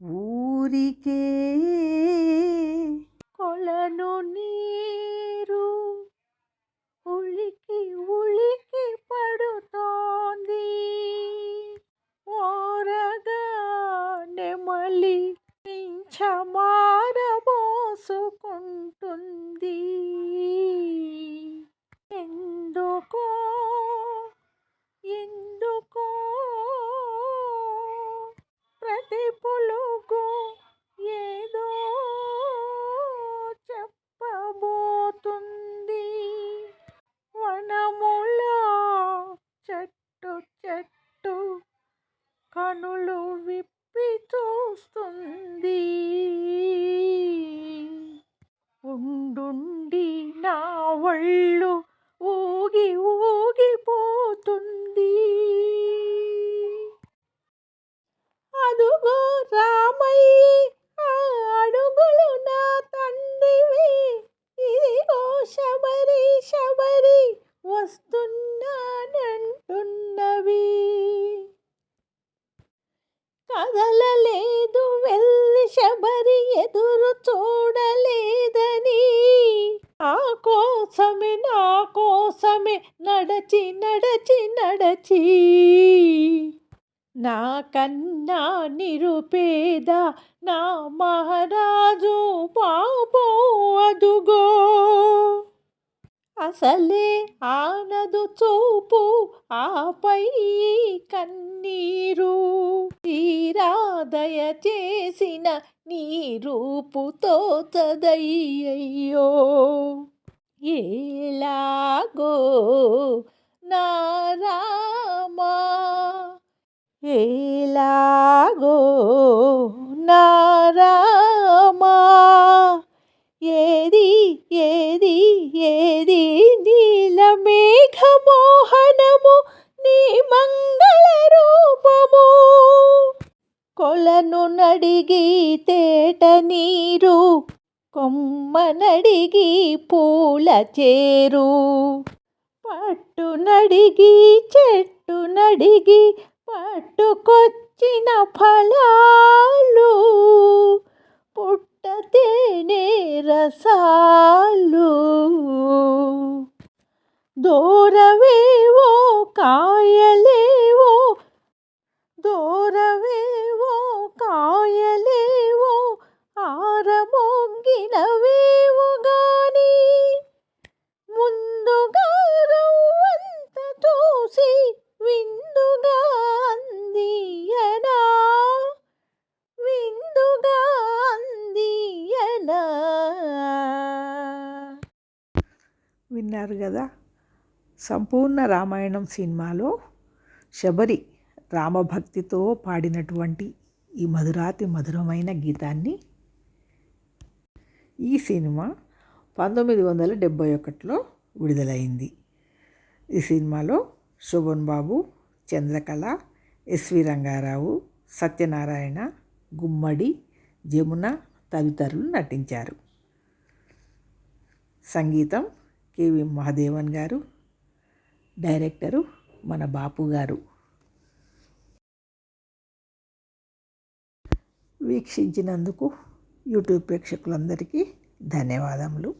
ఊరికే కొలను నీరు ఉలికి ఉలికి పడుతోంది. ఓరగా నెమలి పింఛమారబోసుకుంటుంది. ఎందుకో ఎందుకో ప్రతి పులుగు ఏదో చెప్పబోతుంది. వనములో చెట్టు చెట్టు కనులు విప్పి చూస్తుంది. ఉండుండి నా ఒళ్ళు ఊగి ఊగిపోతుంది. అదుగో రామయ్య ఆ అడుగులు నా తండ్రివి, ఇదిగో శబరి శబరి వస్తున్నానంటున్నవి. కదలలేదు వెళ్ళి శబరి ఎదురు చూడలేదని, నా కోసమే నడచి నడచి నడచి నా కన్నా నిరుపేద నా మహారాజు పాపం అదుగో. అసలే ఆనదు చూపు ఆపై కన్నీరు, తీరా దయచేసిన నీ రూపుతో చదయ్యయ్యో. ఎలాగో నా రామా ఎలాగో నా రామా, ఏది ఏది ఏది నీలమేఘమోహనము నీ మంగళ రూపము. కొలను నడిగి తేట నీరు, కొమ్మనడిగి పూల చేరు, పట్టు నడిగి చెట్టు నడిగి పట్టుకొచ్చిన ఫలాలు, పుట్ట తేనె రసాలు, దూరవేవో కాయలేవో దూరవేవో కాయలేవో ఆరమొంగినవేవో గాని, ముందుగా రవ్వంత చూసి విందుగా అందియనా విందుగా అందియనా. విన్నారు కదా, సంపూర్ణ రామాయణం సినిమాలో శబరి రామభక్తితో పాడినటువంటి ఈ మధురాతి మధురమైన గీతాన్ని. ఈ సినిమా 1971లో విడుదలైంది. ఈ సినిమాలో శోభన్ బాబు, చంద్రకళ, ఎస్వి రంగారావు, సత్యనారాయణ, గుమ్మడి, జమున తదితరులు నటించారు. సంగీతం కెవి మహాదేవన్ గారు, డైరెక్టరు మన బాపు గారు. వీక్షించినందుకు యూట్యూబ్ ప్రేక్షకులందరికీ ధన్యవాదములు.